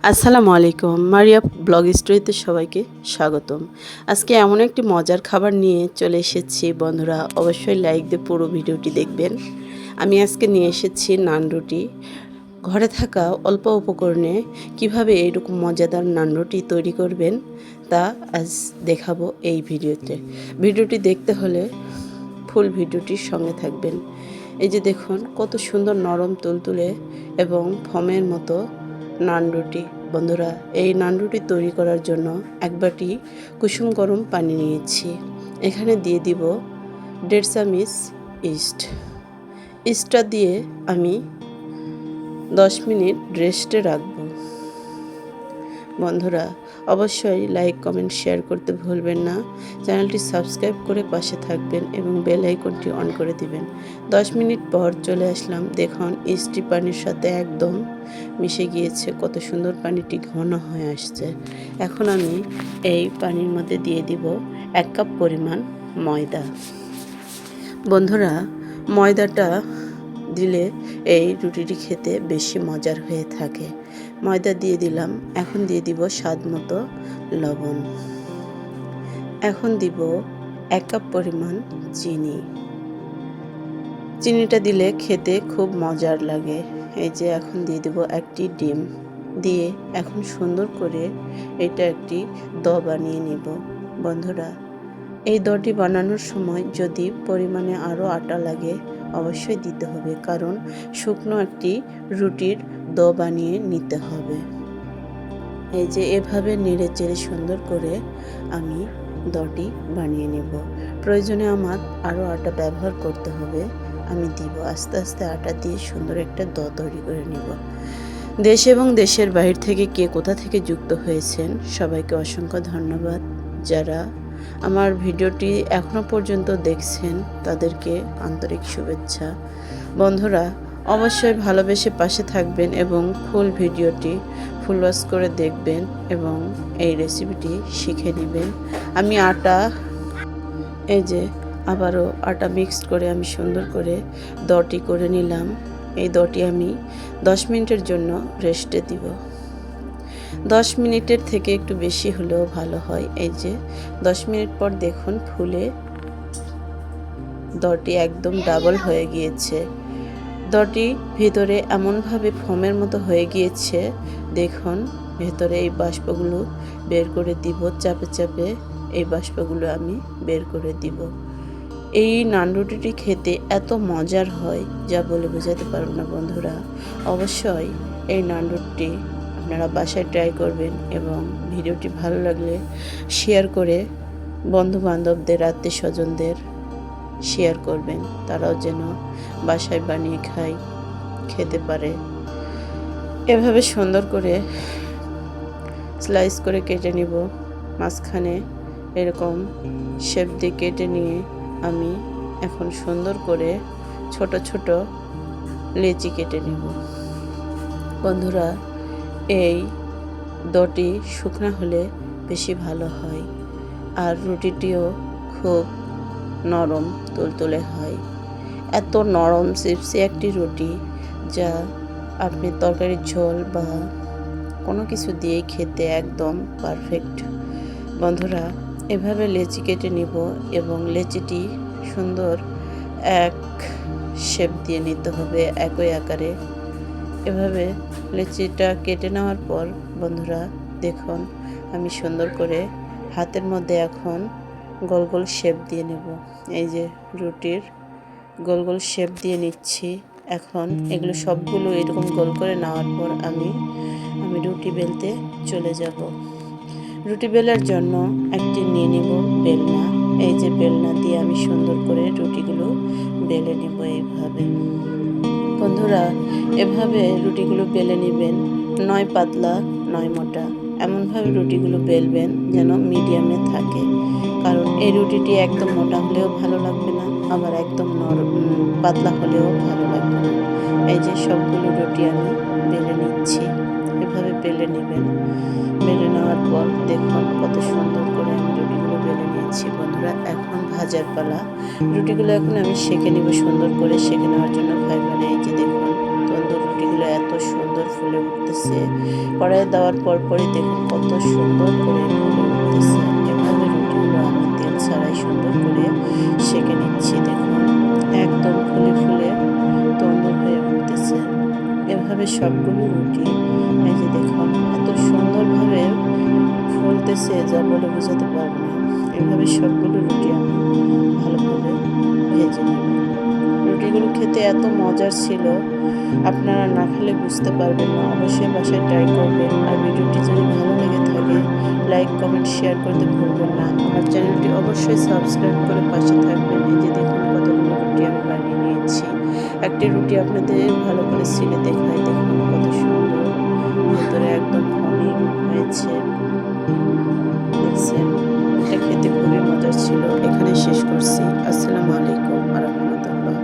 আসসালামু আলাইকুম, মারিয়া ব্লগ স্টোরিতে সবাইকে স্বাগতম। আজকে এমন একটি মজার খাবার নিয়ে চলে এসেছি বন্ধুরা, অবশ্যই লাইক দিয়ে পুরো ভিডিওটি দেখবেন। আমি আজকে নিয়ে এসেছি নান রুটি। ঘরে থাকা অল্প উপকরণে কিভাবে এইরকম মজাদার নান রুটি তৈরি করবেন তা আজ দেখাবো এই ভিডিওতে। ভিডিওটি দেখতে হলে ফুল ভিডিওটির সঙ্গে থাকবেন। এই যে দেখুন কত সুন্দর নরম তুলতুলে এবং ফমের মতো নান রুটি। বন্ধুরা, এই নান রুটি তৈরি করার জন্য এক বাটি কুসুম গরম পানি নিয়েছি। এখানে দিয়ে দিব 1.5 চামচ ইস্টটা দিয়ে আমি 10 মিনিট রেস্টে রাখবো। বন্ধুরা, অবশ্যই লাইক কমেন্ট শেয়ার করতে ভুলবেন না। চ্যানেলটি সাবস্ক্রাইব করে পাশে থাকবেন এবং বেল আইকনটি অন করে দিবেন। 10 মিনিট পর চলে আসলাম। দেখুন ইস্টি পানির সাথে একদম মিশে গিয়েছে, কত সুন্দর পানিটি ঘন হয়ে আসছে। এখন আমি এই পানির মধ্যে দিয়ে দিব 1 কাপ পরিমাণ ময়দা। বন্ধুরা, ময়দাটা দিলে এই রুটিটি খেতে বেশি মজার হয়ে থাকে। ময়দা দিয়ে দিলাম। এখন দিয়ে দিব স্বাদ মতো লবণ। এখন দিব 1 কাপ পরিমাণ চিনি। চিনিটা দিলে খেতে খুব মজার লাগে। এই যে এখন দিয়ে দিব একটি ডিম। দিয়ে এখন সুন্দর করে এটা একটি বানিয়ে নিব। বন্ধুরা, এই দটি বানানোর সময় যদি পরিমাণে আরও আটা লাগে অবশ্যই দিতে হবে, কারণ শুকনো একটি রুটির বানিয়ে নিতে হবে। এই যে এভাবে নেড়ে চেড়ে সুন্দর করে আমি দটি বানিয়ে নেব। প্রয়োজনে আমার আরও আটা ব্যবহার করতে হবে, আমি দিব। আস্তে আস্তে আটা দিয়ে সুন্দর একটা তৈরি করে নেব। দেশ এবং দেশের বাইরে থেকে কে কোথা থেকে যুক্ত হয়েছেন সবাইকে অসংখ্য ধন্যবাদ। যারা আমার ভিডিওটি এখনো পর্যন্ত দেখছেন তাদেরকে আন্তরিক শুভেচ্ছা। বন্ধুরা, অবশ্যই ভালোবেসে পাশে থাকবেন এবং ফুল ভিডিওটি ফুল ওয়াচ করে দেখবেন এবং এই রেসিপিটি শিখে নেবেন। আমি এই যে আবারও আটা মিক্সড করে আমি সুন্দর করে দটি করে নিলাম। এই দটি আমি 10 মিনিটের জন্য রেস্টে দিব। 10 মিনিটের থেকে একটু বেশি হলেও ভালো হয়। এই যে 10 মিনিট পর দেখুন ফুলে দটি একদম ডাবল হয়ে গিয়েছে। দটি ভিতরে এমনভাবে ফোমের মতো হয়ে গিয়েছে, দেখুন ভেতরে এই বাষ্পগুলো বের করে দিব। চাপে চাপে এই বাষ্পগুলো আমি বের করে দিব। এই নান রুটিটি খেতে এত মজার হয় যা বলে বোঝাতে পারব না। বন্ধুরা, অবশ্যই এই নান রুটিটি আপনারা বাসায় ট্রাই করবেন এবং ভিডিওটি ভালো লাগলে শেয়ার করে বন্ধু বান্ধবদের, আত্মীয় স্বজনদের শেয়ার করবেন, তারাও যেন বাসায় বানিয়ে খেতে পারে। এভাবে সুন্দর করে স্লাইস করে কেটে নিব। মাঝখানে এরকম শেপ দিয়ে কেটে নিয়ে আমি এখন সুন্দর করে ছোট ছোট লেচি কেটে নেব। বন্ধুরা, এই দটি শুকনা হলে বেশি ভালো হয় আর রুটিটিও খুব নরম তুলতুলে হয়। এত নরম চিপসি একটি রুটি যা আপনি তরকারির ঝোল বা কোনো কিছু দিয়ে খেতে একদম পারফেক্ট। বন্ধুরা, এভাবে লেচি কেটে নিব এবং লেচিটি সুন্দর এক শেপ দিয়ে নিতে হবে একই আকারে। এভাবে লেচিটা কেটে নেওয়ার পর বন্ধুরা দেখুন আমি সুন্দর করে হাতের মধ্যে এখন গোল গোল শেপ দিয়ে নেব। এই যে রুটির গোল গোল শেপ দিয়ে নিচ্ছি। এখন এগুলো সবগুলো এরকম গোল করে নেওয়ার পর আমি রুটি বেলতে চলে যাব। রুটি বেলার জন্য একটি নিয়ে নেব বেলনা। এই যে বেলনা দিয়ে আমি সুন্দর করে রুটিগুলো বেলে নেব এইভাবে। বন্ধুরা, এভাবে রুটিগুলো বেলে নেবেন, নয় পাতলা নয় মোটা, এমনভাবে রুটিগুলো বেলবেন যেন মিডিয়ামে থাকে, কারণ এই রুটিটি একদম মোটা হলেও ভালো লাগবে না, আবার একদম পাতলা হলেও ভালো লাগবে না। এই যে সবগুলো রুটি আমি বেলে নিচ্ছি। এভাবে বেলে নেবেন। বেলে নেওয়ার পর দেখুন কত সুন্দর করে আমি রুটিগুলো বেলে নিয়েছি। বন্ধুরা, এখন ভাজার পালা। রুটিগুলো এখন আমি সেঁকে নিব। সুন্দর করে সেঁকে নেওয়ার জন্য ফ্রাই প্যানে এই যে দেখুন বন্ধু, রুটিগুলো এত সুন্দর ফুলে উঠতেছে। কড়াইয়ে দেওয়ার পরপরই দেখুন কত সুন্দর করে ফুলে উঠতেছে। এভাবে রুটিগুলো আমি তেল ছাড়াই সুন্দর করে সেঁকে নিচ্ছি। দেখুন একদম ফুলে ফুলে তন্দুর হয়ে উঠতেছে। এভাবে সবগুলো রুটি এই যে দেখুন এত সুন্দরভাবে ফুলতেছে যা বলে বোঝাতে পারবো না। এভাবে সবগুলো রুটি আমি ভালোভাবে ভেজে নেব। রুটিগুলো খেতে এত মজার ছিল, আপনারা না খেলে বুঝতে পারবেন না। অবশ্যই বাসায় ট্রাই করবেন। আর ভিডিওটি যদি ভালো লেগে থাকে লাইক কমেন্ট শেয়ার করতে ভুলবেন না। আমার চ্যানেলটি অবশ্যই সাবস্ক্রাইব করে পাশে থাকবেন। এই যে দেখুন কতগুলো রুটি আমি বানিয়ে নিয়েছি। একটি রুটি আপনাদের ভালো করে ছিলে দেখাই। দেখুন কত সুন্দর ভেতরে একদম ঘন হয়েছে, দেখছেন। এটা খেতে খুবই মজার ছিল। এখানে শেষ করছি। আসসালামু আলাইকুম ওয়া রাহমাতুল্লাহ।